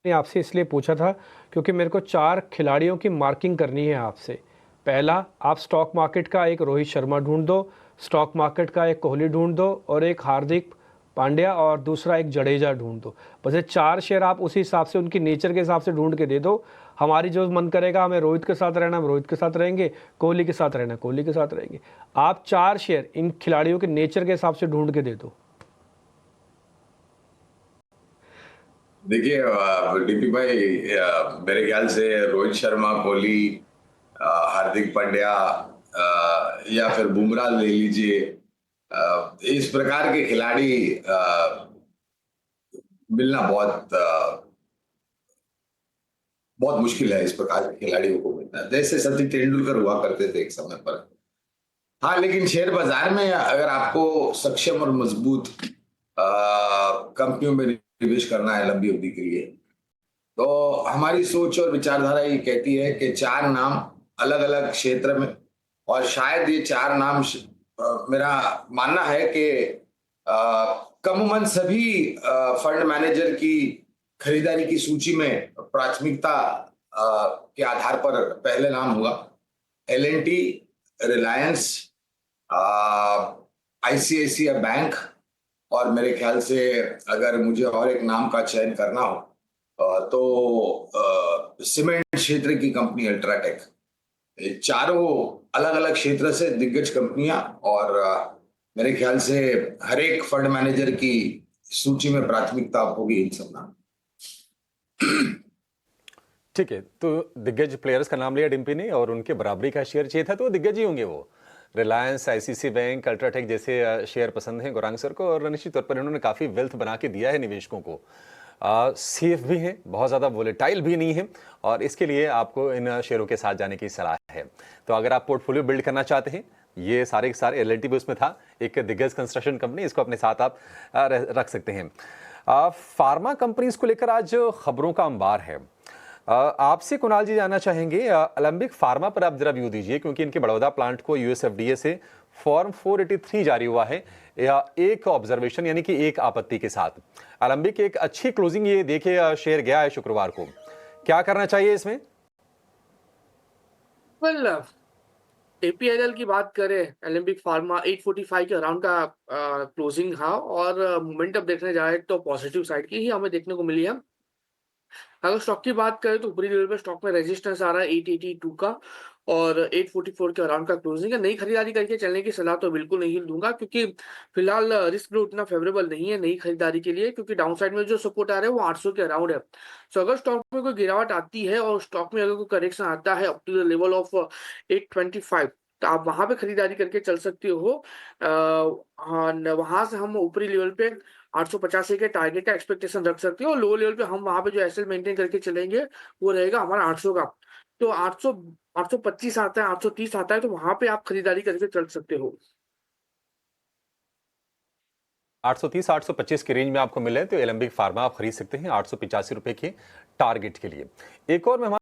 मैंने आपसे इसलिए पूछा था क्योंकि मेरे को 4 खिलाड़ियों की मार्किंग करनी है आपसे। पहला, आप स्टॉक मार्केट का एक रोहित शर्मा ढूँढ दो, स्टॉक मार्केट का एक कोहली ढूँढ दो और एक हार्दिक पांड्या और दूसरा एक जडेजा ढूँढ दो। बस ये 4 शेयर आप उसी हिसाब से उनकी नेचर के हिसाब से ढूँढ के दे दो। हमारी जो मन करेगा हमें रोहित के साथ रहना, हम रोहित के साथ रहेंगे, कोहली के साथ रहना, कोहली के साथ रहेंगे। आप 4 शेयर इन खिलाड़ियों के नेचर के हिसाब से ढूँढ के दे दो। देखिए डीपी भाई, मेरे ख्याल से रोहित शर्मा, कोहली, हार्दिक पांड्या या फिर बुमराह ले लीजिए। इस प्रकार के खिलाड़ी मिलना बहुत मुश्किल है। इस प्रकार के खिलाड़ियों को मिलना, जैसे सचिन तेंदुलकर हुआ करते थे एक समय पर। हाँ, लेकिन शेयर बाजार में अगर आपको सक्षम और मजबूत कंपनियों में निवेश करना है लंबी अवधि के लिए, तो हमारी सोच और विचारधारा ये कहती है कि 4 नाम अलग-अलग क्षेत्र में, और शायद ये 4 नाम मेरा मानना है कि कमूमन सभी फंड मैनेजर की खरीदारी की सूची में प्राथमिकता के आधार पर पहले नाम होगा। एल-एन-टी, रिलायंस, आईसीआईसीआई बैंक, और मेरे ख्याल से अगर मुझे और एक नाम का चयन करना हो तो सीमेंट क्षेत्र की कंपनी अल्ट्राटेक। ये चारों अलग-अलग क्षेत्र से दिग्गज कंपनियां, और मेरे ख्याल से हर एक फंड मैनेजर की सूची में प्राथमिकता होगी इन सब नाम। ठीक है, तो दिग्गज प्लेयर्स का नाम लिया डिम्पी ने और उनके बराबरी का शेयर चाहिए था, तो दिग्गज ही होंगे वो। रिलायंस, आईसीसी बैंक, अल्ट्राटेक जैसे शेयर पसंद हैं गौरांग सर को, और निश्चित तौर पर इन्होंने काफ़ी वेल्थ बना के दिया है निवेशकों को। सेफ भी हैं, बहुत ज़्यादा वोलेटाइल भी नहीं है, और इसके लिए आपको इन शेयरों के साथ जाने की सलाह है। तो अगर आप पोर्टफोलियो बिल्ड करना चाहते हैं, ये सारे के सारे एल भी उसमें था, एक दिग्गज कंस्ट्रक्शन कंपनी, इसको अपने साथ आप रख सकते हैं। फार्मा कंपनीज को लेकर आज खबरों का अंबार है। आपसे कुणाल जी जानना चाहेंगे, अलेम्बिक फार्मा पर आप जरा व्यू दीजिए, क्योंकि इनके बड़ौदा प्लांट को यूएसएफडीए से फॉर्म 483 जारी हुआ है, या एक ऑब्जर्वेशन यानी कि एक आपत्ति के साथ। अलेम्बिक एक अच्छी क्लोजिंग ये देखे शेयर गया है शुक्रवार को, क्या करना चाहिए इसमें? वेल, एपीएलएल की बात करें, एलेम्बिक फार्मा 845 के अराउंड का क्लोजिंग था, और मोमेंटम देखने जाए तो पॉजिटिव साइड की ही हमें देखने को मिली है। अगर स्टॉक की बात करें तो ऊपरी लेवल पे स्टॉक में रेजिस्टेंस आ रहा है 882 का, और 844 के अराउंड का क्लोजिंग है। नई खरीदारी करके चलने की सलाह तो बिल्कुल नहीं दूंगा, क्योंकि फिलहाल रिस्क भी उतना फेवरेबल नहीं है नई खरीदारी के लिए, क्योंकि डाउन साइड में जो सपोर्ट आ रहा है वो 800 के अराउंड है। सो अगर स्टॉक में कोई गिरावट आती है और स्टॉक में अगर कोई करेक्शन आता है up to the level of 825, तो आप वहां पे खरीदारी करके चल सकते हो। वहां से हम ऊपरी लेवल पे 885 के टारगेट का एक्सपेक्टेशन रख सकते हो, और लो लेवल पे हम वहां पे जो एसएल मेंटेन करके चलेंगे वो रहेगा हमारा 800 का। तो 800 825 आता है, 830 आता है, तो वहां पे आप खरीदारी करके चल सकते हो। 830 825 की रेंज में आपको मिले तो एलेम्बिक फार्मा आप खरीद सकते हैं 885 रुपए के टारगेट के लिए। एक और मेहमान